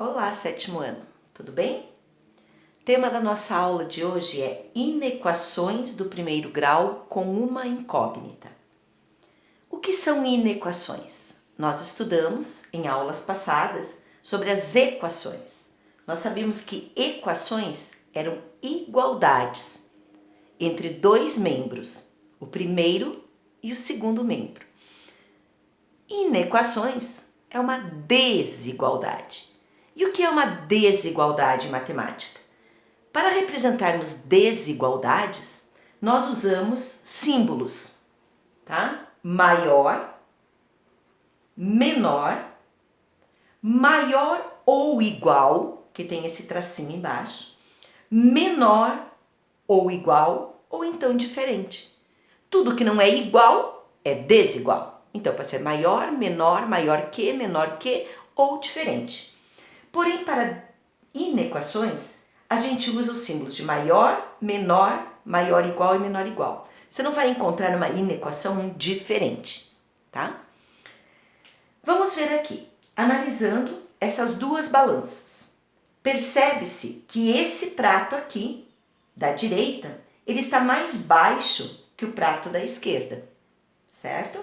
Olá, sétimo ano, tudo bem? O tema da nossa aula de hoje é inequações do primeiro grau com uma incógnita. O que são inequações? Nós estudamos em aulas passadas sobre as equações. Nós sabíamos que equações eram igualdades entre dois membros, o primeiro e o segundo membro. Inequações é uma desigualdade. E o que é uma desigualdade em matemática? Para representarmos desigualdades, nós usamos símbolos, tá? Maior, menor, maior ou igual, que tem esse tracinho embaixo, menor ou igual, ou então diferente. Tudo que não é igual é desigual. Então, pode ser maior, menor, menor que ou diferente. Porém, para inequações, a gente usa os símbolos de maior, menor, maior igual e menor igual. Você não vai encontrar uma inequação um diferente, tá? Vamos ver aqui, analisando essas duas balanças. Percebe-se que esse prato aqui, da direita, ele está mais baixo que o prato da esquerda, certo?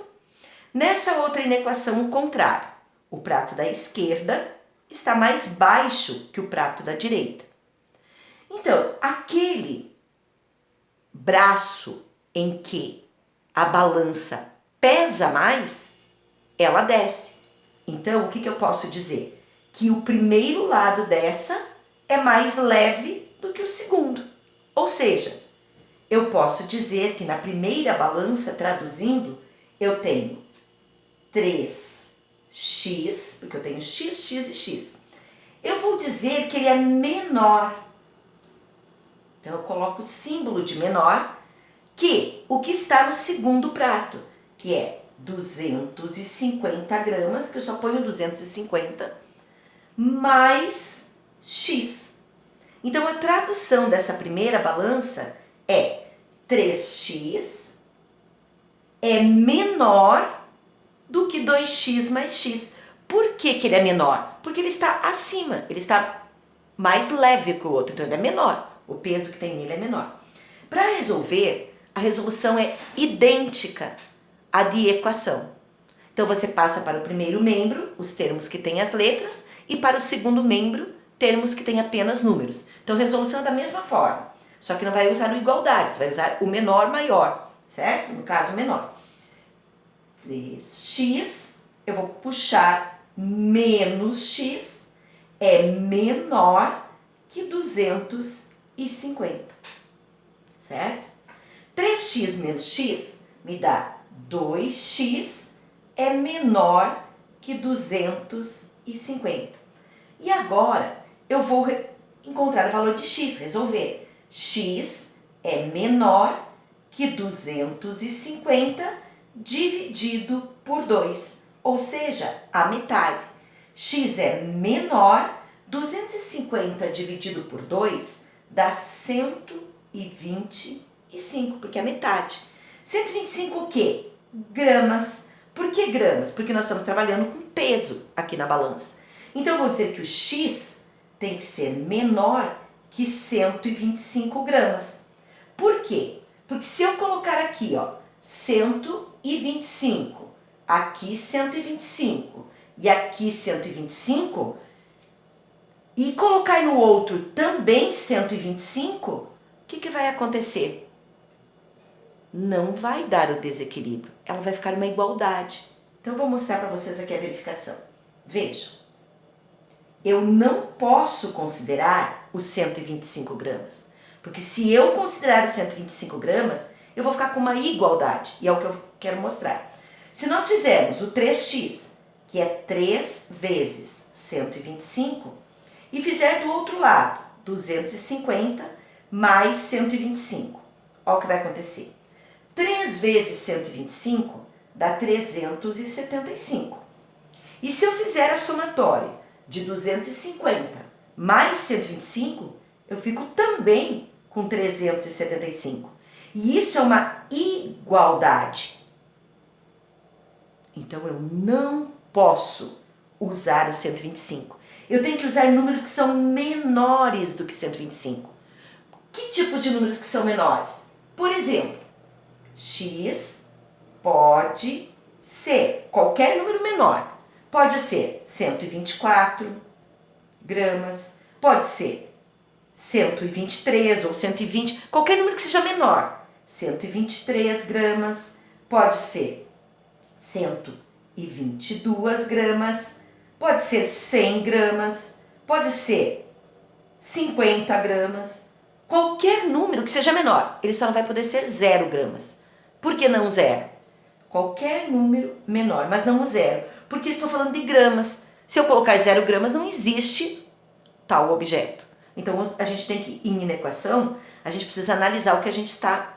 Nessa outra inequação, o contrário. O prato da esquerda está mais baixo que o prato da direita. Então, aquele braço em que a balança pesa mais, ela desce. Então, o que eu posso dizer? Que o primeiro lado dessa é mais leve do que o segundo. Ou seja, eu posso dizer que na primeira balança, traduzindo, eu tenho 3x, porque eu tenho x, x e x. Eu vou dizer que ele é menor. Então, eu coloco o símbolo de menor, que o que está no segundo prato, que é 250 gramas, que eu só ponho 250, mais x. Então, a tradução dessa primeira balança é 3x é menor do que 2x mais x. Por que ele é menor? Porque ele está acima, ele está mais leve que o outro, então ele é menor. O peso que tem nele é menor. Para resolver, a resolução é idêntica à de equação. Então você passa para o primeiro membro, os termos que têm as letras, e para o segundo membro, termos que têm apenas números. Então a resolução é da mesma forma, só que não vai usar o igualdade, você vai usar o menor maior, certo? No caso, o menor. 3x, eu vou puxar menos x, é menor que 250, certo? 3x menos x me dá 2x é menor que 250. E agora eu vou encontrar o valor de x, resolver. X é menor que 250 dividido por 2, ou seja, a metade. X é menor, 250 dividido por 2 dá 125, porque é a metade. 125 o quê? Gramas. Por que gramas? Porque nós estamos trabalhando com peso aqui na balança. Então eu vou dizer que o x tem que ser menor que 125 gramas. Por quê? Porque se eu colocar aqui, ó, 125, aqui 125 e aqui 125, e colocar no outro também 125, o que vai acontecer? Não vai dar o desequilíbrio, ela vai ficar uma igualdade. Então, eu vou mostrar para vocês aqui a verificação. Vejam, eu não posso considerar os 125 gramas, porque se eu considerar os 125 gramas, eu vou ficar com uma igualdade, e é o que eu quero mostrar. Se nós fizermos o 3x, que é 3 vezes 125, e fizer do outro lado 250 mais 125, olha o que vai acontecer. 3 vezes 125 dá 375. E se eu fizer a somatória de 250 mais 125, eu fico também com 375. E isso é uma igualdade. Então eu não posso usar o 125. Eu tenho que usar números que são menores do que 125. Que tipos de números que são menores? Por exemplo, x pode ser qualquer número menor. Pode ser 124 gramas, pode ser 123 ou 120, qualquer número que seja menor. 123 gramas, pode ser 122 gramas, pode ser 100 gramas, pode ser 50 gramas. Qualquer número que seja menor, ele só não vai poder ser 0 gramas. Por que não 0? Qualquer número menor, mas não o 0, porque estou falando de gramas. Se eu colocar 0 gramas, não existe tal objeto. Então, a gente tem que, em inequação, a gente precisa analisar o que a gente está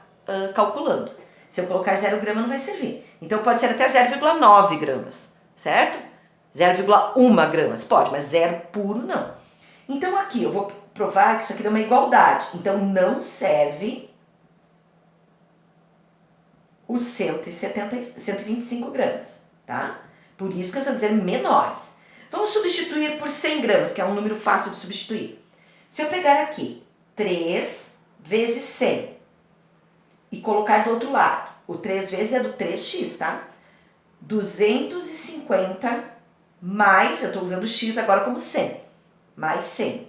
calculando. Se eu colocar 0 grama, não vai servir. Então, pode ser até 0,9 gramas, certo? 0,1 gramas, pode, mas 0 puro não. Então, aqui, eu vou provar que isso aqui é uma igualdade. Então, não serve os 125 gramas, tá? Por isso que eu estou dizendo menores. Vamos substituir por 100 gramas, que é um número fácil de substituir. Se eu pegar aqui 3 vezes 100 e colocar do outro lado, o 3 vezes é do 3x, tá? 250 mais, eu estou usando x agora como 100, mais 100.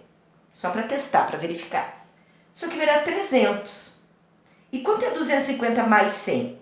Só para testar, para verificar. Isso aqui virá 300. E quanto é 250 mais 100?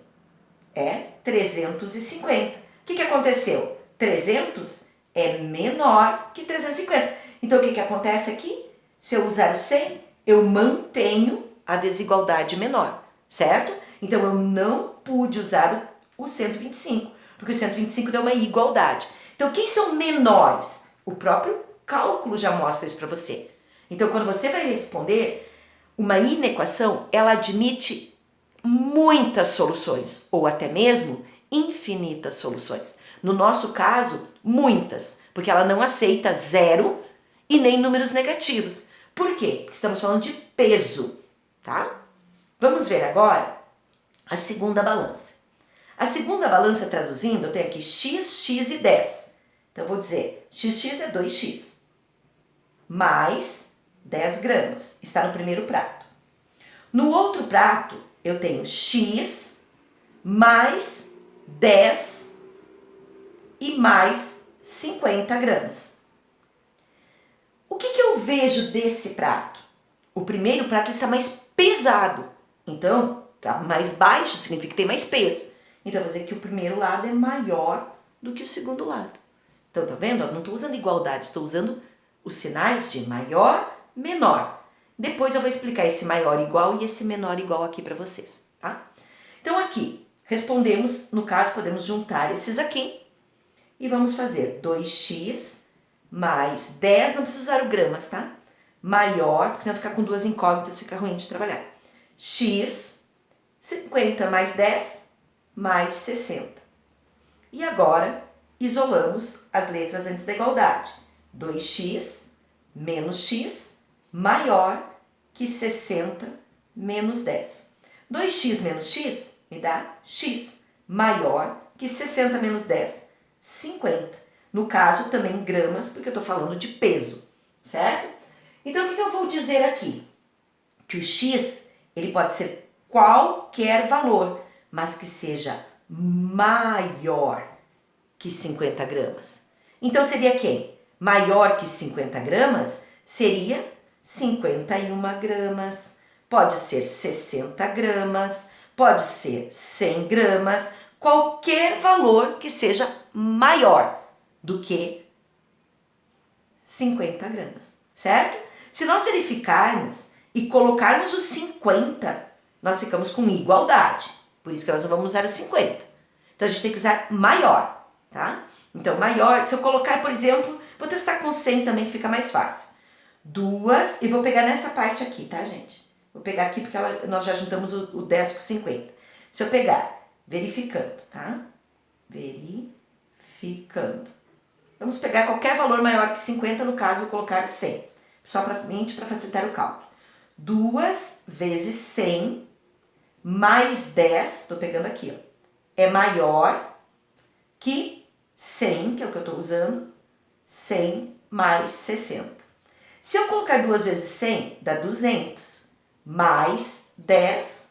É 350. O que aconteceu? 300 é menor que 350. Então, o que acontece aqui? Se eu usar o 100, eu mantenho a desigualdade menor, certo? Então, eu não pude usar o 125, porque o 125 deu uma igualdade. Então, quem são menores? O próprio cálculo já mostra isso para você. Então, quando você vai responder, uma inequação, ela admite muitas soluções, ou até mesmo infinitas soluções. No nosso caso, muitas, porque ela não aceita 0 e nem números negativos. Por quê? Porque estamos falando de peso, tá? Vamos ver agora a segunda balança. A segunda balança, traduzindo, eu tenho aqui x, x e 10. Então, eu vou dizer, xx é 2x, mais 10 gramas. Está no primeiro prato. No outro prato, eu tenho x mais 10 e mais 50 gramas. O que eu vejo desse prato? O primeiro prato está mais pesado. Então, está mais baixo, significa que tem mais peso. Então, eu vou dizer que o primeiro lado é maior do que o segundo lado. Então, tá vendo? Eu não estou usando igualdade, estou usando os sinais de maior, menor. Depois eu vou explicar esse maior igual e esse menor igual aqui para vocês, tá? Então, aqui, respondemos, no caso, podemos juntar esses aqui e vamos fazer 2x mais 10, não precisa usar o gramas, tá? Maior, porque senão ficar com duas incógnitas, fica ruim de trabalhar. X, 50 mais 10, mais 60. E agora, isolamos as letras antes da igualdade. 2x menos x maior que 60 menos 10. 2x menos x me dá x maior que 60 menos 10, 50. No caso, também gramas, porque eu estou falando de peso, certo? Então, o que eu vou dizer aqui? Que o x, ele pode ser qualquer valor, mas que seja maior que 50 gramas. Então, seria quem? Maior que 50 gramas seria 51 gramas, pode ser 60 gramas, pode ser 100 gramas, qualquer valor que seja maior do que 50 gramas, certo? Se nós verificarmos e colocarmos os 50, nós ficamos com igualdade, por isso que nós não vamos usar os 50. Então, a gente tem que usar maior, tá? Então, maior, se eu colocar, por exemplo, vou testar com 100 também, que fica mais fácil. 2, e vou pegar nessa parte aqui, tá, gente? Vou pegar aqui porque nós já juntamos o 10 com 50. Se eu pegar, verificando, tá? Verificando. Vamos pegar qualquer valor maior que 50, no caso, vou colocar 100. Só para facilitar o cálculo. 2 vezes 100 mais 10, estou pegando aqui, ó, é maior que 100, que é o que eu estou usando, 100 mais 60. Se eu colocar 2 vezes 100, dá 200. Mais 10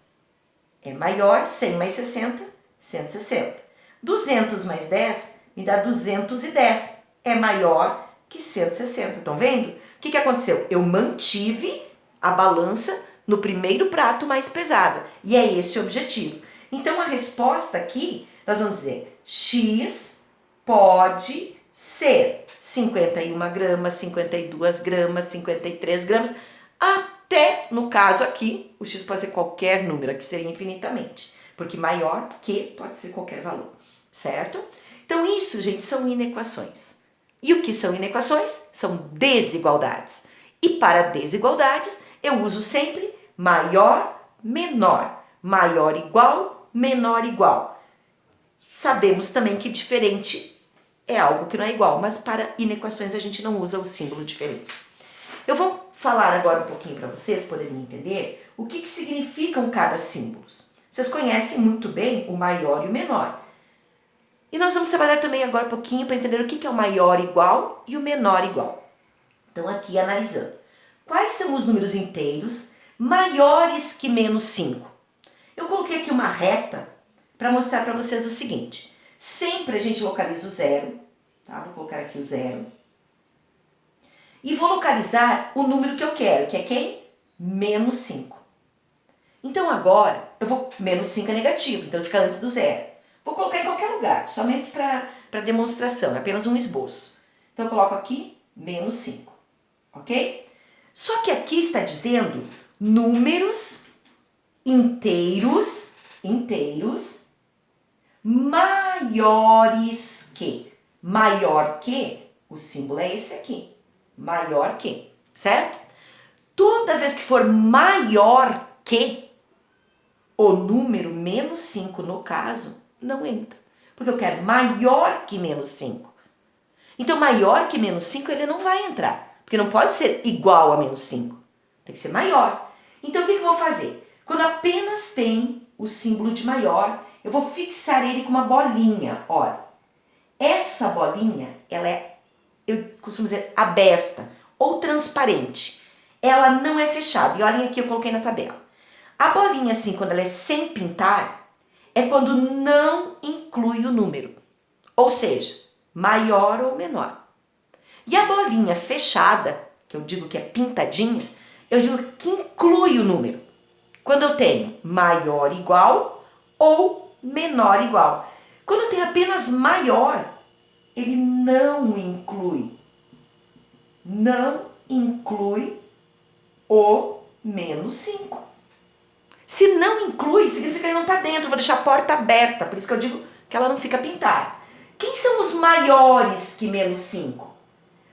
é maior, 100 mais 60, 160. 200 mais 10 me dá 210. É maior que 160. Estão vendo? O que aconteceu? Eu mantive a balança no primeiro prato mais pesada. E é esse o objetivo. Então, a resposta aqui, nós vamos dizer, X pode ser 51 gramas, 52 gramas, 53 gramas, até, no caso aqui, o X pode ser qualquer número, aqui seria infinitamente, porque maior que pode ser qualquer valor, certo? Então, isso, gente, são inequações. E o que são inequações? São desigualdades. E para desigualdades, eu uso sempre maior, menor, maior igual, menor igual. Sabemos também que diferente é algo que não é igual, mas para inequações a gente não usa o símbolo diferente. Eu vou falar agora um pouquinho para vocês poderem entender o que significam cada símbolo. Vocês conhecem muito bem o maior e o menor. E nós vamos trabalhar também agora um pouquinho para entender o que é o maior igual e o menor igual. Então aqui analisando. Quais são os números inteiros maiores que menos 5? Eu coloquei aqui uma reta para mostrar para vocês o seguinte. Sempre a gente localiza o zero, tá? Vou colocar aqui o zero. E vou localizar o número que eu quero, que é quem? Menos 5. Então agora, menos 5 é negativo, então fica antes do zero. Vou colocar em qualquer lugar, somente para demonstração, é apenas um esboço. Então eu coloco aqui menos 5, ok? Só que aqui está dizendo números inteiros maiores que. Maior que, o símbolo é esse aqui. Maior que, certo? Toda vez que for maior que o número menos 5, no caso, não entra. Porque eu quero maior que menos 5. Então, maior que menos 5, ele não vai entrar. Porque não pode ser igual a menos 5. Tem que ser maior. Então, o que eu vou fazer? Quando apenas tem o símbolo de maior, eu vou fixar ele com uma bolinha. Olha, essa bolinha, ela é, eu costumo dizer, aberta ou transparente. Ela não é fechada. E olhem aqui, eu coloquei na tabela. A bolinha, assim, quando ela é sem pintar, é quando não inclui o número. Ou seja, maior ou menor. E a bolinha fechada, que eu digo que é pintadinha, eu digo que inclui o número. Quando eu tenho maior igual ou menor igual. Quando eu tenho apenas maior, ele não inclui o menos 5. Se não inclui, significa que ele não está dentro, eu vou deixar a porta aberta, por isso que eu digo que ela não fica pintada. Quem são os maiores que menos 5?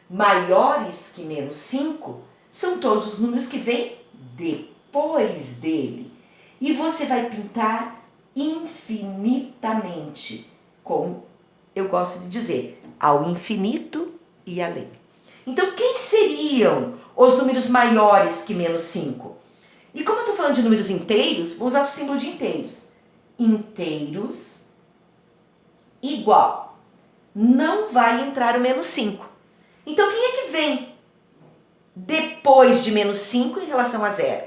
Maiores que menos 5 são todos os números que vêm depois dele. E você vai pintar infinitamente, como eu gosto de dizer, ao infinito e além. Então, quem seriam os números maiores que menos 5? E como eu estou falando de números inteiros, vou usar o símbolo de inteiros. Inteiros igual. Não vai entrar o menos 5. Então, quem é que vem depois de menos 5 em relação a zero?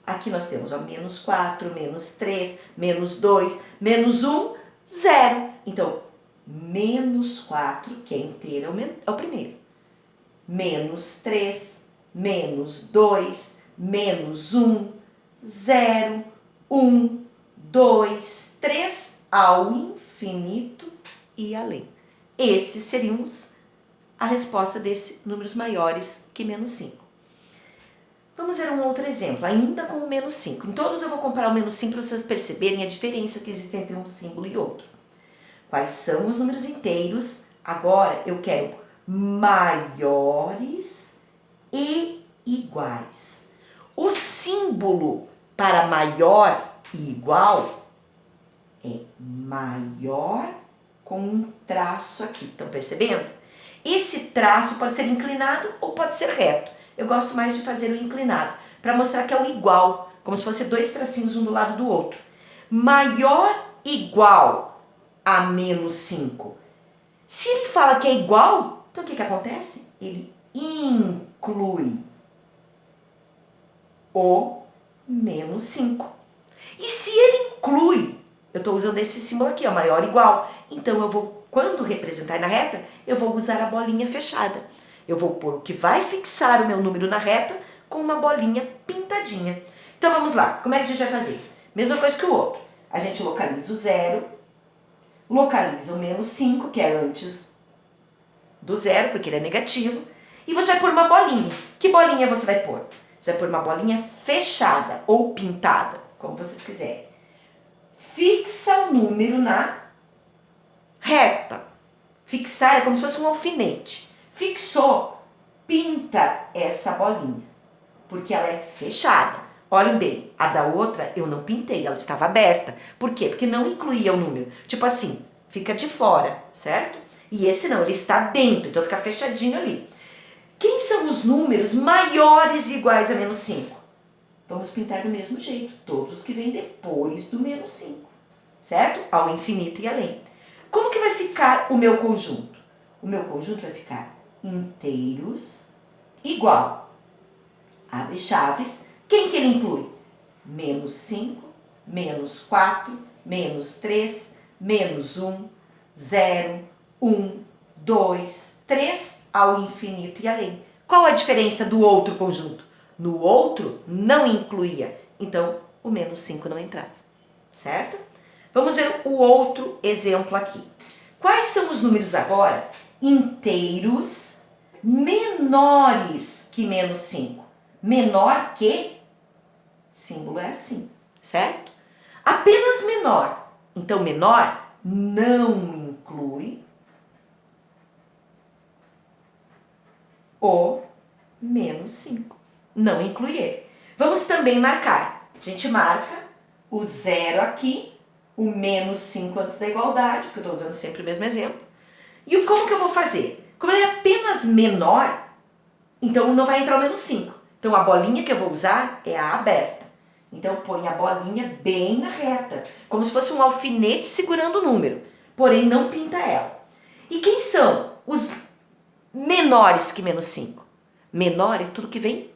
Aqui nós temos menos 4, menos 3, menos 2, menos 1, 0. Então, menos 4, que é inteiro, é o primeiro. Menos 3, menos 2, menos 1, 0, 1, 2, 3, ao infinito e além. Esses seriam a resposta desses números maiores que menos 5. Vamos ver um outro exemplo, ainda com o menos 5. Em todos eu vou comparar o menos 5 para vocês perceberem a diferença que existe entre um símbolo e outro. Quais são os números inteiros? Agora eu quero maiores e iguais. O símbolo para maior e igual é maior com um traço aqui. Estão percebendo? Esse traço pode ser inclinado ou pode ser reto. Eu gosto mais de fazer o inclinado, para mostrar que é o igual, como se fosse 2 tracinhos um do lado do outro. Maior igual a menos 5. Se ele fala que é igual, então o que acontece? ele inclui o menos 5. E se ele inclui, eu estou usando esse símbolo aqui, ó, maior ou igual, então eu vou, quando representar na reta, eu vou usar a bolinha fechada. Eu vou pôr o que vai fixar o meu número na reta com uma bolinha pintadinha. Então vamos lá, como é que a gente vai fazer? Mesma coisa que o outro. A gente localiza o 0, localiza o menos 5, que é antes do 0, porque ele é negativo, e você vai pôr uma bolinha. Que bolinha você vai pôr? Você vai pôr uma bolinha fechada ou pintada, como vocês quiserem. Fixa o número na reta. Fixar é como se fosse um alfinete. Fixou, pinta essa bolinha, porque ela é fechada. Olhem bem, a da outra eu não pintei, ela estava aberta. Por quê? Porque não incluía o número. Tipo assim, fica de fora, certo? E esse não, ele está dentro, então fica fechadinho ali. Quem são os números maiores e iguais a menos 5? Vamos pintar do mesmo jeito, todos os que vêm depois do menos 5, certo? Ao infinito e além. Como que vai ficar o meu conjunto? O meu conjunto vai ficar inteiros igual, abre chaves, quem que ele inclui? Menos 5, menos 4, menos 3, menos 1, 0, 1, 2, 3, ao infinito e além. Qual a diferença do outro conjunto? No outro não incluía, então o menos 5 não entrava, certo? Vamos ver o outro exemplo aqui. Quais são os números agora inteiros menores que menos 5? Menor que, símbolo é assim, certo? Apenas menor. Então, menor não inclui o menos 5. Não inclui ele. Vamos também marcar. A gente marca o 0 aqui, o menos 5 antes da igualdade, porque eu estou usando sempre o mesmo exemplo. E como que eu vou fazer? Como ele é apenas menor, então não vai entrar o menos 5. Então a bolinha que eu vou usar é a aberta. Então põe a bolinha bem na reta, como se fosse um alfinete segurando o número, porém não pinta ela. E quem são os menores que menos 5? Menor é tudo que vem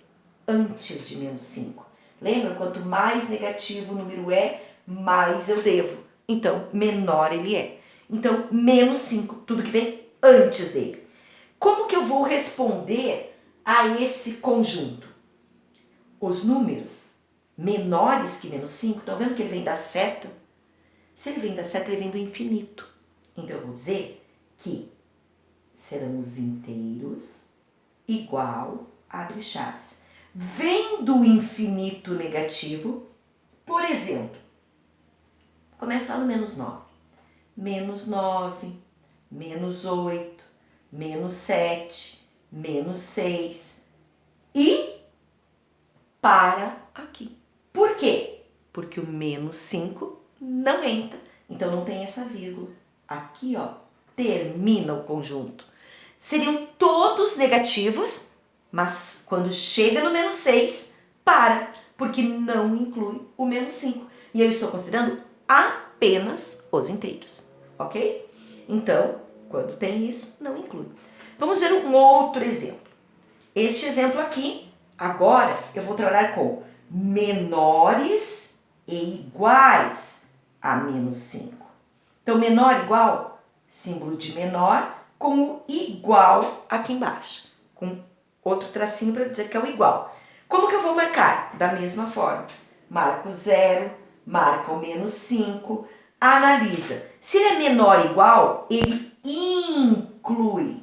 antes de menos 5. Lembra? Quanto mais negativo o número é, mais eu devo. Então, menor ele é. Então, menos 5, tudo que vem antes dele. Como que eu vou responder a esse conjunto? Os números menores que menos 5, estão vendo que ele vem da seta? Se ele vem da seta, ele vem do infinito. Então, eu vou dizer que serão os inteiros igual, abre chaves. Vem do infinito negativo, por exemplo, começar no menos 9. Menos 9, menos 8, menos 7, menos 6 e para aqui. Por quê? Porque o menos 5 não entra, então não tem essa vírgula. Aqui, ó, termina o conjunto. Seriam todos negativos, mas quando chega no menos 6, para, porque não inclui o menos 5. E eu estou considerando apenas os inteiros, ok? Então, quando tem isso, não inclui. Vamos ver um outro exemplo. Este exemplo aqui, agora eu vou trabalhar com menores e iguais a menos 5. Então, menor e igual, símbolo de menor com o igual aqui embaixo, com outro tracinho para dizer que é o igual. Como que eu vou marcar? Da mesma forma. Marca o 0, marca o menos 5, analisa. Se ele é menor ou igual, ele inclui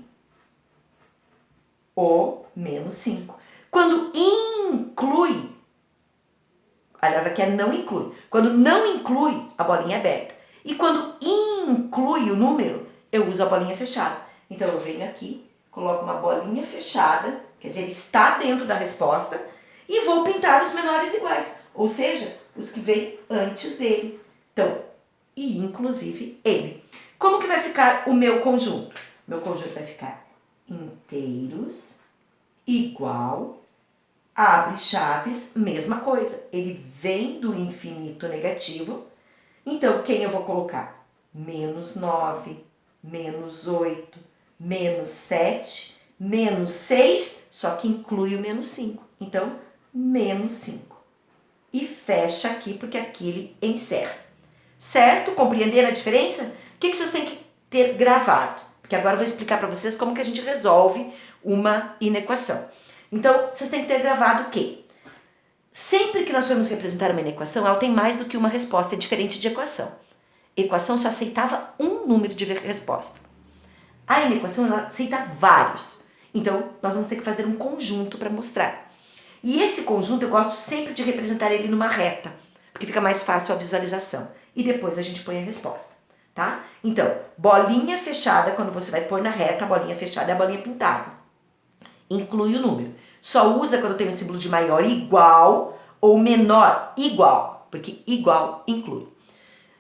o menos 5. Quando inclui, aliás, aqui é não inclui. Quando não inclui, a bolinha é aberta. E quando inclui o número, eu uso a bolinha fechada. Então, eu venho aqui, coloco uma bolinha fechada, quer dizer, ele está dentro da resposta, e vou pintar os menores iguais, ou seja, os que vêm antes dele. Então, e inclusive ele. Como que vai ficar o meu conjunto? Meu conjunto vai ficar inteiros, igual, abre chaves, mesma coisa. Ele vem do infinito negativo. Então, quem eu vou colocar? Menos 9, menos 8, menos 7, Menos 6, só que inclui o menos 5. Então, menos 5. E fecha aqui, porque aqui ele encerra. Certo? Compreenderam a diferença? O que vocês têm que ter gravado? Porque agora eu vou explicar para vocês como que a gente resolve uma inequação. Então, vocês têm que ter gravado que sempre que nós formos representar uma inequação, ela tem mais do que uma resposta, é diferente de equação. Equação só aceitava um número de resposta. A inequação ela aceita vários. Então, nós vamos ter que fazer um conjunto para mostrar. E esse conjunto eu gosto sempre de representar ele numa reta, porque fica mais fácil a visualização. E depois a gente põe a resposta, tá? Então, bolinha fechada, quando você vai pôr na reta, a bolinha fechada é a bolinha pintada. Inclui o número. Só usa quando tem o símbolo de maior igual ou menor igual, porque igual inclui.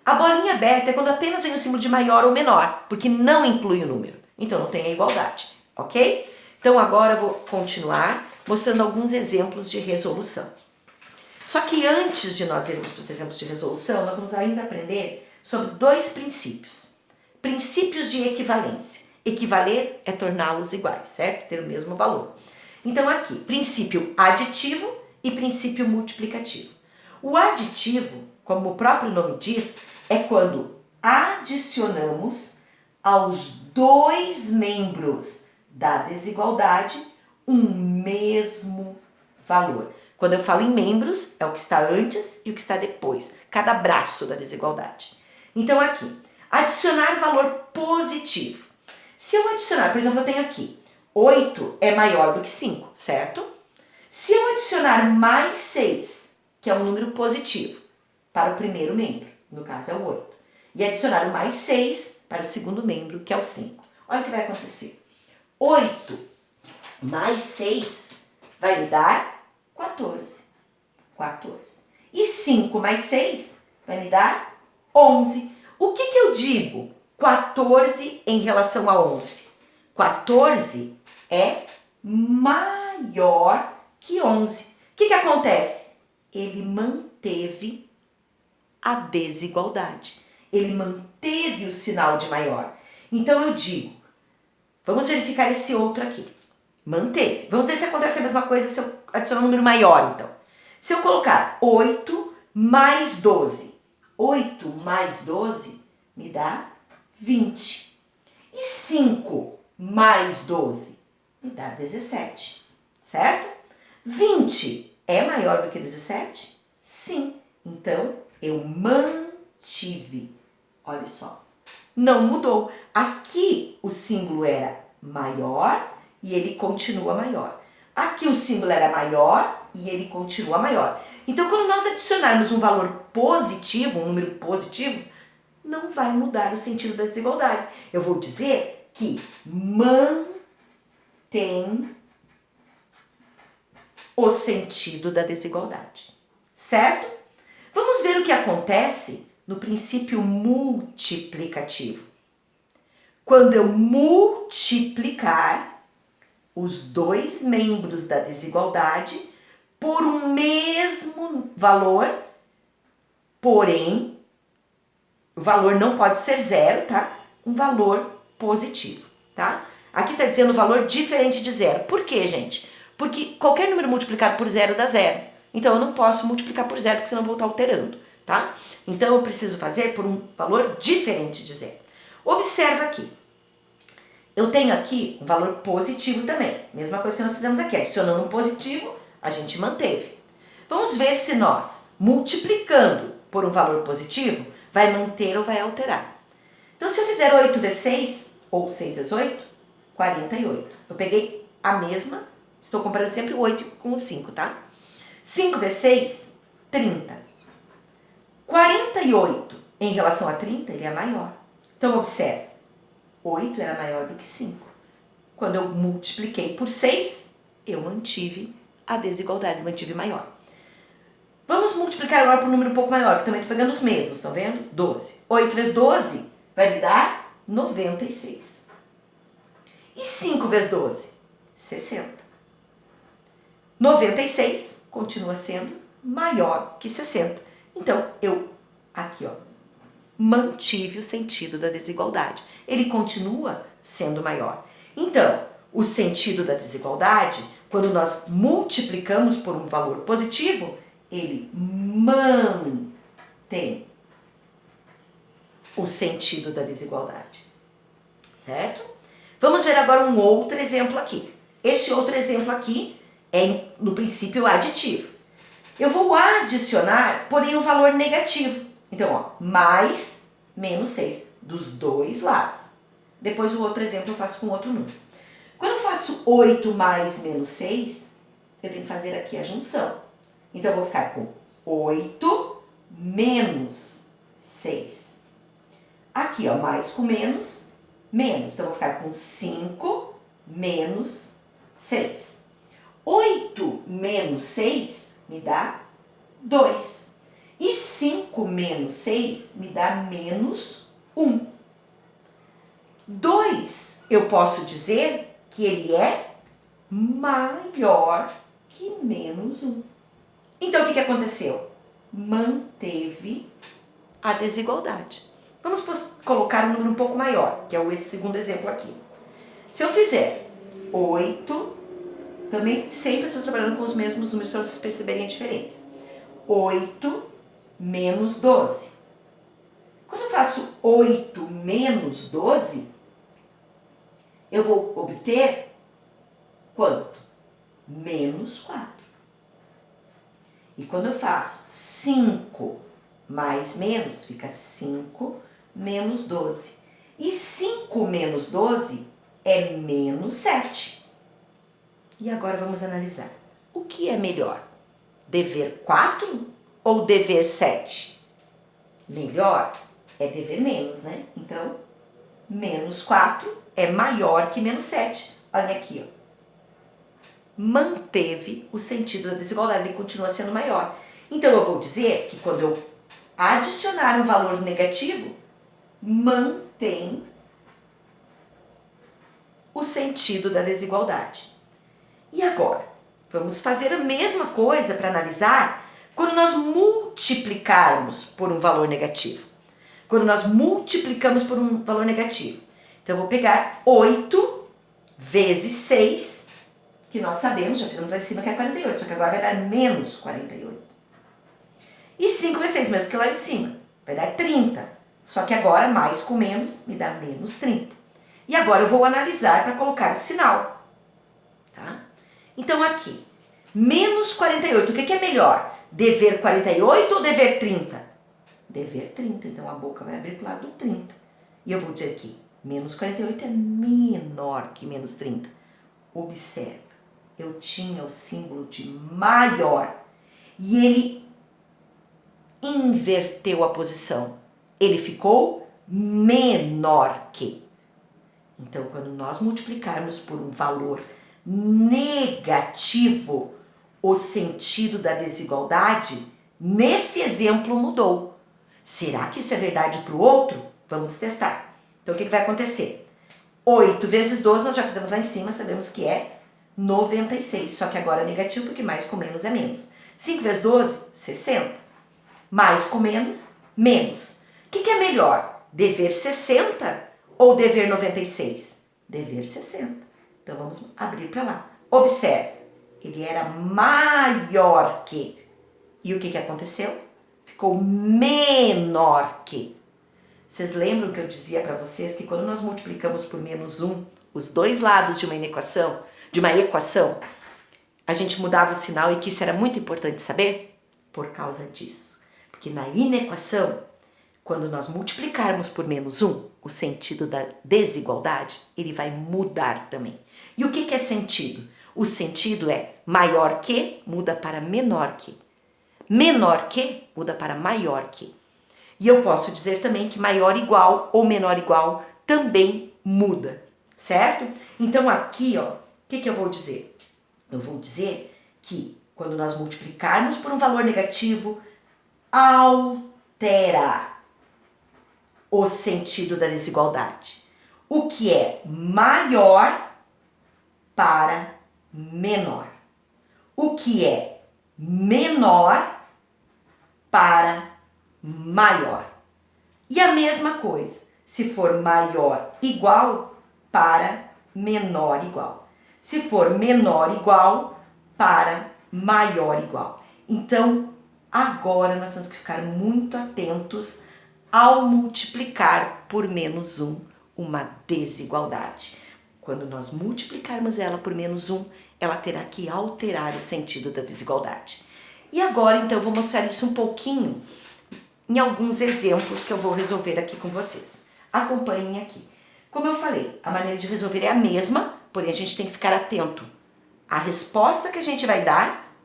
A bolinha aberta é quando apenas vem o símbolo de maior ou menor, porque não inclui o número. Então não tem a igualdade, ok? Então agora eu vou continuar mostrando alguns exemplos de resolução. Só que antes de nós irmos para os exemplos de resolução, nós vamos ainda aprender sobre dois princípios. Princípios de equivalência. Equivaler é torná-los iguais, certo? Ter o mesmo valor. Então aqui, princípio aditivo e princípio multiplicativo. O aditivo, como o próprio nome diz, é quando adicionamos aos dois membros da desigualdade um mesmo valor. Quando eu falo em membros, é o que está antes e o que está depois, cada braço da desigualdade. Então aqui, adicionar valor positivo. Se eu adicionar, por exemplo, eu tenho aqui, 8 é maior do que 5, certo? Se eu adicionar mais 6, que é um número positivo, para o primeiro membro, no caso é o 8, e adicionar o mais 6 para o segundo membro, que é o 5. Olha o que vai acontecer. 8 mais 6 vai me dar 14. 14. E 5 mais 6 vai me dar 11. O que eu digo 14 em relação a 11? 14 é maior que 11. O que acontece? Ele manteve a desigualdade. Ele manteve o sinal de maior. Então eu digo, vamos verificar esse outro aqui. Manteve. Vamos ver se acontece a mesma coisa se eu adicionar um número maior, então. Se eu colocar 8 mais 12. 8 mais 12 me dá 20. E 5 mais 12 me dá 17. Certo? 20 é maior do que 17? Sim. Então, eu mantive. Olha só. Não mudou. Aqui o símbolo era maior e ele continua maior. Aqui o símbolo era maior e ele continua maior. Então, quando nós adicionarmos um valor positivo, um número positivo, não vai mudar o sentido da desigualdade. Eu vou dizer que mantém o sentido da desigualdade. Certo? Vamos ver o que acontece no princípio multiplicativo. Quando eu multiplicar os dois membros da desigualdade por um mesmo valor, porém, o valor não pode ser zero, tá? Um valor positivo, tá? Aqui está dizendo valor diferente de zero. Por quê, gente? Porque qualquer número multiplicado por zero dá zero. Então, eu não posso multiplicar por zero, porque senão eu vou estar alterando, tá? Então, eu preciso fazer por um valor diferente de zero. Observa aqui. Eu tenho aqui um valor positivo também. Mesma coisa que nós fizemos aqui. Adicionando um positivo, a gente manteve. Vamos ver se nós, multiplicando por um valor positivo, vai manter ou vai alterar. Então, se eu fizer 8 vezes 6, ou 6 vezes 8, 48. Eu peguei a mesma, estou comparando sempre o 8 com o 5, tá? 5 vezes 6, 30. 48 em relação a 30, ele é maior. Então, observe. 8 era maior do que 5. Quando eu multipliquei por 6, eu mantive a desigualdade, mantive maior. Vamos multiplicar agora por um número um pouco maior, que também estou pegando os mesmos, estão vendo? 12. 8 vezes 12 vai me dar 96. E 5 vezes 12? 60. 96 continua sendo maior que 60. Então, eu, aqui ó, mantive o sentido da desigualdade. Ele continua sendo maior. Então, o sentido da desigualdade, quando nós multiplicamos por um valor positivo, ele mantém o sentido da desigualdade, certo? Vamos ver agora um outro exemplo aqui. Este outro exemplo aqui é, no princípio, aditivo. Eu vou adicionar, porém, o valor negativo. Então, ó, mais menos 6, dos dois lados. Depois o outro exemplo eu faço com outro número. Quando eu faço 8 mais menos 6, eu tenho que fazer aqui a junção. Então, eu vou ficar com 8 menos 6. Aqui, ó, mais com menos, menos. Então, eu vou ficar com 5 menos 6. 8 menos 6 me dá 2. E 5 menos 6 me dá menos 1. 2, eu posso dizer que ele é maior que menos 1. Então, o que aconteceu? Manteve a desigualdade. Vamos colocar um número um pouco maior, que é esse segundo exemplo aqui. Se eu fizer 8, também sempre estou trabalhando com os mesmos números para vocês perceberem a diferença. 8 menos 12. Quando eu faço 8 menos 12, eu vou obter quanto? Menos 4. E quando eu faço 5 mais menos, fica 5 menos 12. E 5 menos 12 é menos 7. E agora vamos analisar. O que é melhor? Dever 4 ou dever 7? Melhor é dever menos, né? Então, menos 4 é maior que menos 7. Olha aqui, ó. Manteve o sentido da desigualdade, ele continua sendo maior. Então, eu vou dizer que quando eu adicionar um valor negativo, mantém o sentido da desigualdade. E agora? Vamos fazer a mesma coisa para analisar quando nós multiplicarmos por um valor negativo. Quando nós multiplicamos por um valor negativo. Então, eu vou pegar 8 vezes 6, que nós sabemos, já fizemos lá em cima que é 48, só que agora vai dar menos 48. E 5 vezes 6, mesmo que lá em cima, vai dar 30. Só que agora, mais com menos, me dá menos 30. E agora eu vou analisar para colocar o sinal. Tá? Então, aqui, menos 48, o que é melhor? Dever 48 ou dever 30? Dever 30, então a boca vai abrir para o lado do 30. E eu vou dizer aqui, menos 48 é menor que menos 30. Observa, eu tinha o símbolo de maior e ele inverteu a posição. Ele ficou menor que. Então, quando nós multiplicarmos por um valor negativo, o sentido da desigualdade, nesse exemplo, mudou. Será que isso é verdade para o outro? Vamos testar. Então, o que vai acontecer? 8 vezes 12, nós já fizemos lá em cima, sabemos que é 96. Só que agora é negativo, porque mais com menos é menos. 5 vezes 12, 60. Mais com menos, menos. O que é melhor? Dever 60 ou dever 96? Dever 60. Então, vamos abrir para lá. Observe, ele era maior que. E o que aconteceu? Ficou menor que. Vocês lembram que eu dizia para vocês que quando nós multiplicamos por menos 1, os dois lados de uma equação, a gente mudava o sinal e que isso era muito importante saber? Por causa disso. Porque na inequação, quando nós multiplicarmos por menos 1, o sentido da desigualdade, ele vai mudar também. E o que é sentido? O sentido é maior que, muda para menor que. Menor que, muda para maior que. E eu posso dizer também que maior igual ou menor igual também muda, certo? Então aqui, ó, o que eu vou dizer? Eu vou dizer que quando nós multiplicarmos por um valor negativo, altera o sentido da desigualdade. O que é maior para menor. O que é menor para maior. E a mesma coisa, se for maior igual para menor igual. Se for menor igual, para maior igual. Então, agora nós temos que ficar muito atentos ao multiplicar por menos 1 uma desigualdade. Quando nós multiplicarmos ela por menos 1, ela terá que alterar o sentido da desigualdade. E agora, então, eu vou mostrar isso um pouquinho em alguns exemplos que eu vou resolver aqui com vocês. Acompanhem aqui. Como eu falei, a maneira de resolver é a mesma, porém a gente tem que ficar atento à resposta que a gente vai dar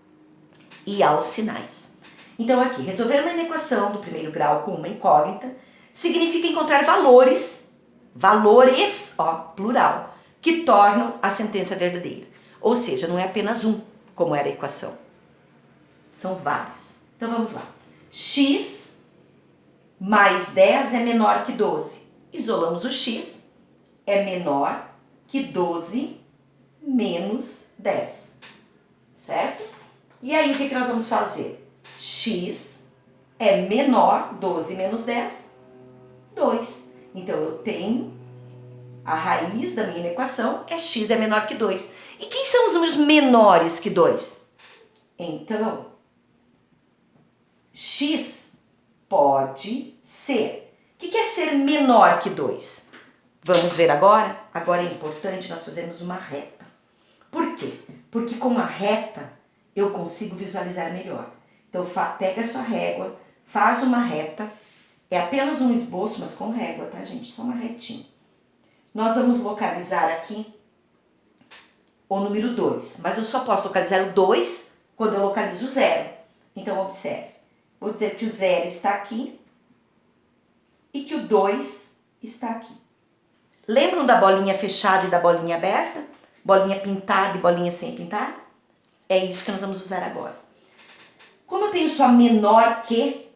e aos sinais. Então aqui, resolver uma equação do primeiro grau com uma incógnita significa encontrar valores, ó, plural, que tornam a sentença verdadeira. Ou seja, não é apenas um, como era a equação. São vários. Então vamos lá. X mais 10 é menor que 12. Isolamos o x, é menor que 12 menos 10. Certo? E aí o que nós vamos fazer? X é menor, 12 menos 10, 2. Então eu tenho a raiz da minha equação é x é menor que 2. E quem são os números menores que 2? Então, x pode ser. O que é ser menor que 2? Vamos ver agora? Agora é importante nós fazermos uma reta. Por quê? Porque com a reta eu consigo visualizar melhor. Então, pega a sua régua, faz uma reta. É apenas um esboço, mas com régua, tá, gente? Só uma retinha. Nós vamos localizar aqui o número 2. Mas eu só posso localizar o 2 quando eu localizo o 0. Então, observe. Vou dizer que o 0 está aqui e que o 2 está aqui. Lembram da bolinha fechada e da bolinha aberta? Bolinha pintada e bolinha sem pintar? É isso que nós vamos usar agora. Como eu tenho só menor que,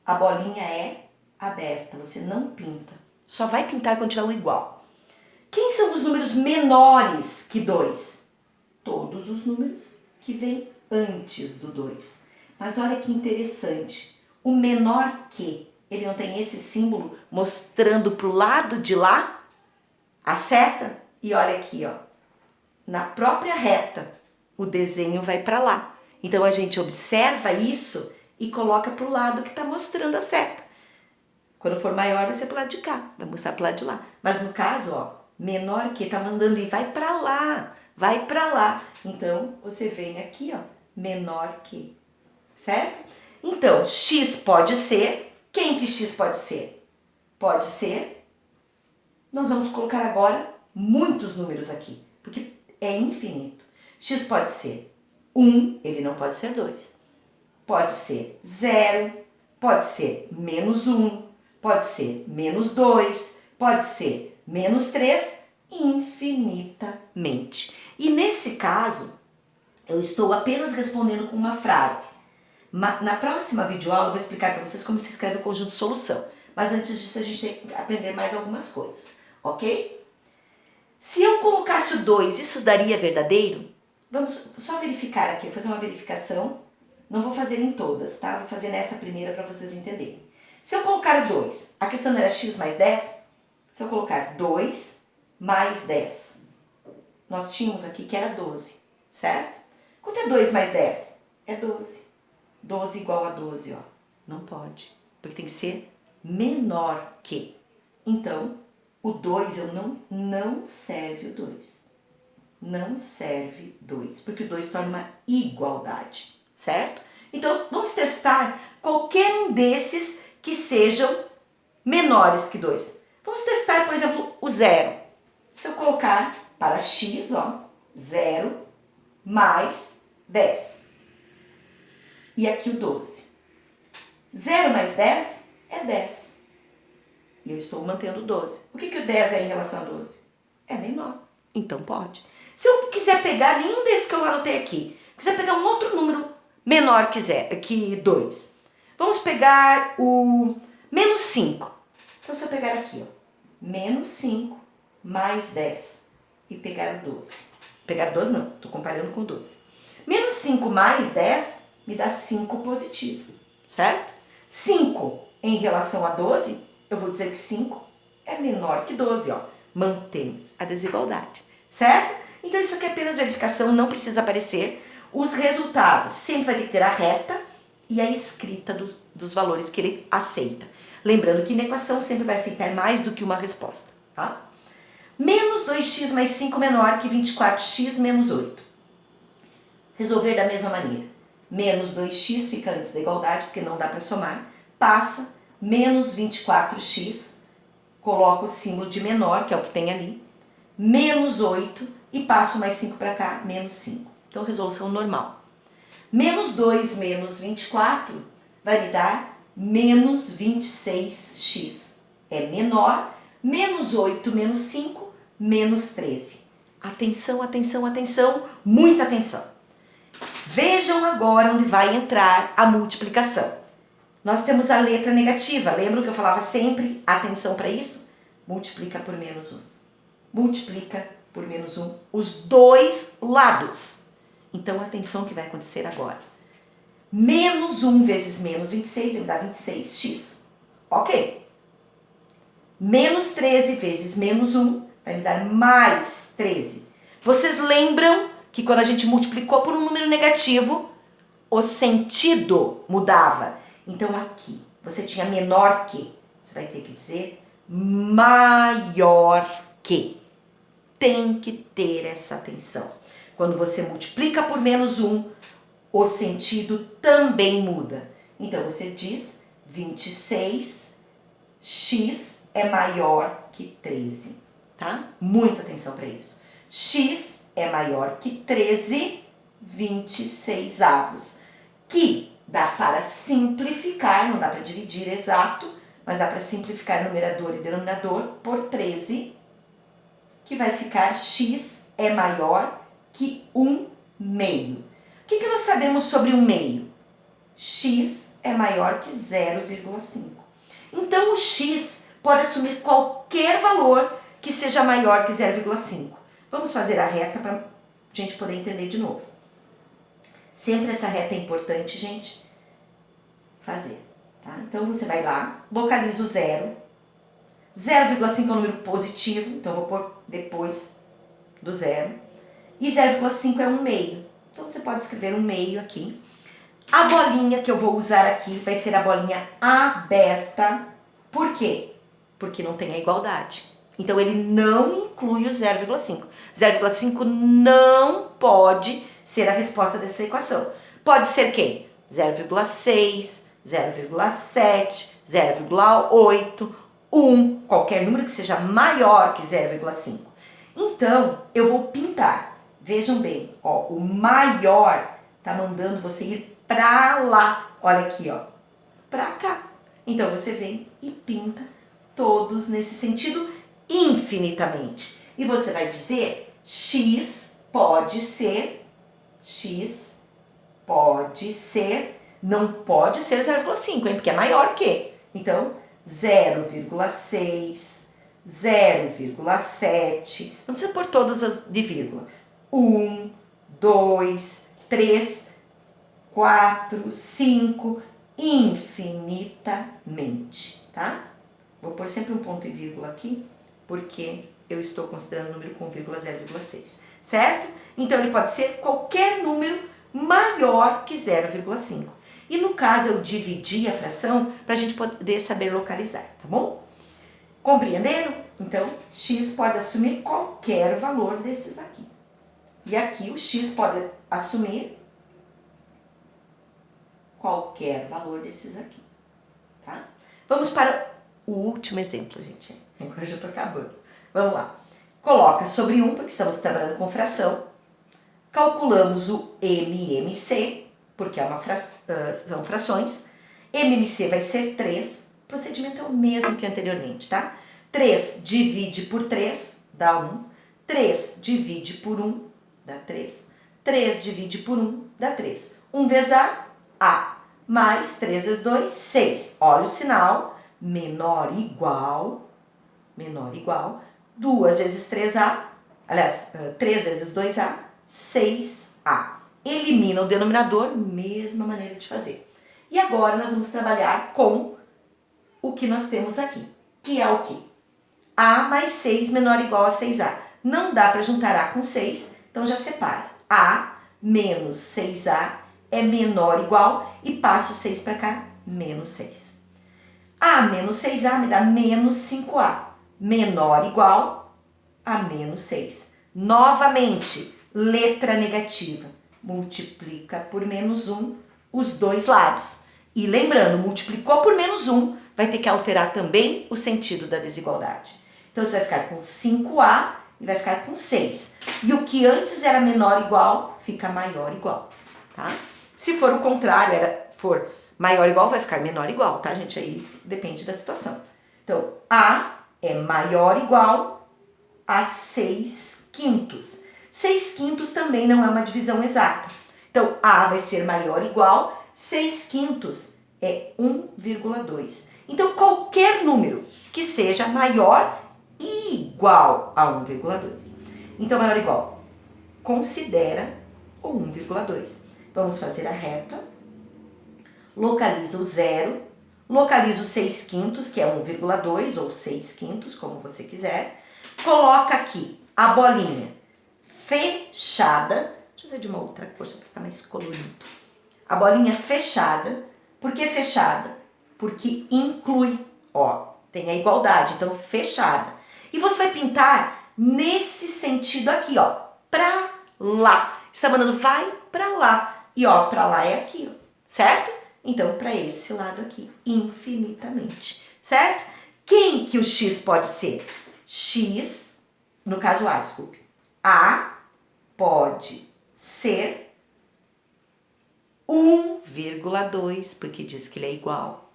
a bolinha é aberta, você não pinta. Só vai pintar quando tiver o igual. Quem são os números menores que 2? Todos os números que vêm antes do 2. Mas olha que interessante, o menor que, ele não tem esse símbolo mostrando para o lado de lá a seta? E olha aqui, ó, na própria reta, o desenho vai para lá. Então a gente observa isso e coloca para o lado que está mostrando a seta. Quando for maior vai ser para o lado de cá, vai mostrar para o lado de lá. Mas no caso, ó, menor que está mandando ir, vai para lá, vai para lá. Então você vem aqui, ó, menor que, certo? Então x pode ser, quem que x pode ser? Pode ser, nós vamos colocar agora muitos números aqui, porque é infinito. X pode ser 1, ele não pode ser 2. Pode ser 0, pode ser menos 1, pode ser menos 2, pode ser menos 3, infinitamente. E nesse caso, eu estou apenas respondendo com uma frase. Na próxima videoaula eu vou explicar para vocês como se escreve o conjunto solução. Mas antes disso a gente tem que aprender mais algumas coisas, ok? Se eu colocasse o 2, isso daria verdadeiro? Vamos só verificar aqui, vou fazer uma verificação. Não vou fazer em todas, tá? Vou fazer nessa primeira para vocês entenderem. Se eu colocar o 2, a questão não era x mais 10? Se eu colocar 2 mais 10, nós tínhamos aqui que era 12, certo? Quanto é 2 mais 10? É 12. 12 igual a 12, ó. Não pode, porque tem que ser menor que. Então, o 2, não serve o 2. Não serve 2, porque o 2 torna uma igualdade, certo? Então, vamos testar qualquer um desses que sejam menores que 2. Vamos testar, por exemplo, o 0. Se eu colocar para x, ó, 0 mais 10. E aqui o 12. 0 mais 10 é 10. E eu estou mantendo 12. O que o 10 é em relação a 12? É menor. Então pode. Se eu quiser pegar nenhum desses que eu anotei aqui, quiser pegar um outro número menor que 2, vamos pegar o menos 5. Então se eu pegar aqui, ó, menos 5 mais 10 e pegar o 12. Pegar 12 não, estou comparando com 12. Menos 5 mais 10 me dá 5 positivo, certo? 5 em relação a 12, eu vou dizer que 5 é menor que 12, ó. Mantém a desigualdade, certo? Então isso aqui é apenas verificação, não precisa aparecer. Os resultados sempre vai ter que ter a reta e a escrita dos valores que ele aceita. Lembrando que na equação sempre vai aceitar mais do que uma resposta, tá? Menos 2x mais 5 menor que 24x menos 8. Resolver da mesma maneira. Menos 2x fica antes da igualdade, porque não dá para somar. Passa, menos 24x, coloco o símbolo de menor, que é o que tem ali, menos 8 e passo mais 5 para cá, menos 5. Então, resolução normal. Menos 2 menos 24 vai me dar menos 26x. É menor, menos 8 menos 5, menos 13. Atenção, atenção, atenção, muita atenção. Vejam agora onde vai entrar a multiplicação. Nós temos a letra negativa, lembram que eu falava sempre, atenção para isso? Multiplica por menos 1. Multiplica por menos 1 os dois lados. Então, atenção que vai acontecer agora. Menos 1 vezes menos 26 vai me dar 26x. Ok. Menos 13 vezes menos 1 vai me dar mais 13. Vocês lembram que quando a gente multiplicou por um número negativo, o sentido mudava. Então, aqui, você tinha menor que. Você vai ter que dizer maior que. Tem que ter essa atenção. Quando você multiplica por menos 1, o sentido também muda. Então, você diz 26x é maior que 13, tá? Muita atenção para isso. X é maior que 13, 26 avos. Que dá para simplificar, não dá para dividir exato, mas dá para simplificar numerador e denominador por 13, que vai ficar x é maior que 1 meio. O que nós sabemos sobre 1 meio? X é maior que 0,5. Então, o x pode assumir qualquer valor que seja maior que 0,5. Vamos fazer a reta para a gente poder entender de novo. Sempre essa reta é importante, gente, fazer. Tá? Então, você vai lá, localiza o 0. 0,5 é um número positivo, então eu vou pôr depois do 0. E 0,5 é 1 meio. Então, você pode escrever 1 meio aqui. A bolinha que eu vou usar aqui vai ser a bolinha aberta. Por quê? Porque não tem a igualdade. Então, ele não inclui o 0,5. 0,5 não pode ser a resposta dessa equação. Pode ser quem? 0,6, 0,7, 0,8, 1, qualquer número que seja maior que 0,5. Então, eu vou pintar. Vejam bem, ó, o maior tá mandando você ir pra lá. Olha aqui, ó, pra cá. Então, você vem e pinta todos nesse sentido infinitamente. E você vai dizer x pode ser, não pode ser 0,5, hein? Porque é maior que. Então, 0,6, 0,7, não precisa pôr todas as de vírgula. 1, 2, 3, 4, 5, infinitamente, tá? Vou pôr sempre um ponto e vírgula aqui, porque eu estou considerando o número com vírgula 0,6, certo? Então, ele pode ser qualquer número maior que 0,5. E no caso, eu dividi a fração para a gente poder saber localizar, tá bom? Compreenderam? Então, x pode assumir qualquer valor desses aqui. E aqui o x pode assumir qualquer valor desses aqui, tá? Vamos para o último exemplo, gente. Agora eu já estou acabando. Vamos lá. Coloca sobre 1, porque estamos trabalhando com fração. Calculamos o MMC, porque são frações. MMC vai ser 3. O procedimento é o mesmo que anteriormente, tá? 3 divide por 3, dá 1. 3 divide por 1, dá 3. 3 divide por 1, dá 3. 1 vezes A. Mais 3 vezes 2, 6. Olha o sinal. Menor igual. 2 vezes 3A. Aliás, 3 vezes 2A, 6A. Elimina o denominador, mesma maneira de fazer. E agora nós vamos trabalhar com o que nós temos aqui, que é o quê? A mais 6 menor ou igual a 6A. Não dá para juntar A com 6, então já separa. A menos 6A é menor ou igual, e passo 6 para cá, menos 6. A menos 6A me dá menos 5A, menor ou igual a menos 6. Novamente, letra negativa, multiplica por menos 1 os dois lados. E lembrando, multiplicou por menos 1, vai ter que alterar também o sentido da desigualdade. Então, você vai ficar com 5A e vai ficar com 6. E o que antes era menor ou igual, fica maior ou igual, tá? Se for o contrário, for maior ou igual, vai ficar menor ou igual, tá, gente? Aí depende da situação. Então, A é maior ou igual a 6/5. 6/5 também não é uma divisão exata. Então, A vai ser maior ou igual, 6/5 é 1,2. Então, qualquer número que seja maior e igual a 1,2. Então, maior ou igual, considera o 1,2. Vamos fazer a reta. Localiza o zero, localiza o 6/5, que é 1,2 ou 6/5, como você quiser. Coloca aqui a bolinha fechada. Deixa eu fazer de uma outra cor, para ficar mais colorido. A bolinha fechada. Por que fechada? Porque inclui, ó, tem a igualdade, então fechada. E você vai pintar nesse sentido aqui, ó, pra lá. Você tá mandando vai pra lá. E ó, pra lá é aqui, ó, certo? Então, para esse lado aqui, infinitamente, certo? Quem que o x pode ser? X, no caso A, desculpe. A pode ser 1,2, porque diz que ele é igual.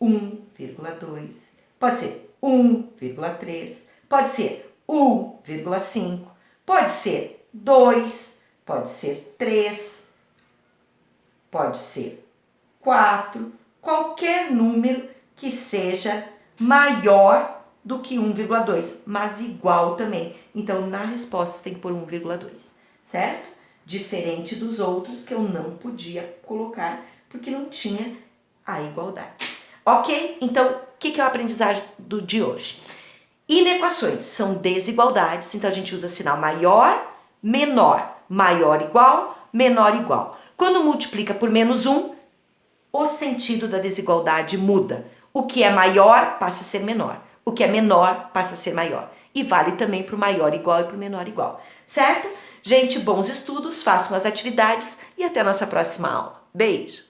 1,2. Pode ser 1,3. Pode ser 1,5. Pode ser 2. Pode ser 3. Pode ser 4, qualquer número que seja maior do que 1,2, mas igual também. Então, na resposta, você tem que pôr 1,2, certo? Diferente dos outros que eu não podia colocar, porque não tinha a igualdade. Ok? Então, o que é o aprendizagem de hoje? Inequações são desigualdades, então a gente usa sinal maior, menor, maior igual, menor igual. Quando multiplica por menos 1, o sentido da desigualdade muda. O que é maior passa a ser menor. O que é menor passa a ser maior. E vale também para o maior igual e para o menor igual. Certo? Gente, bons estudos, façam as atividades e até a nossa próxima aula. Beijo!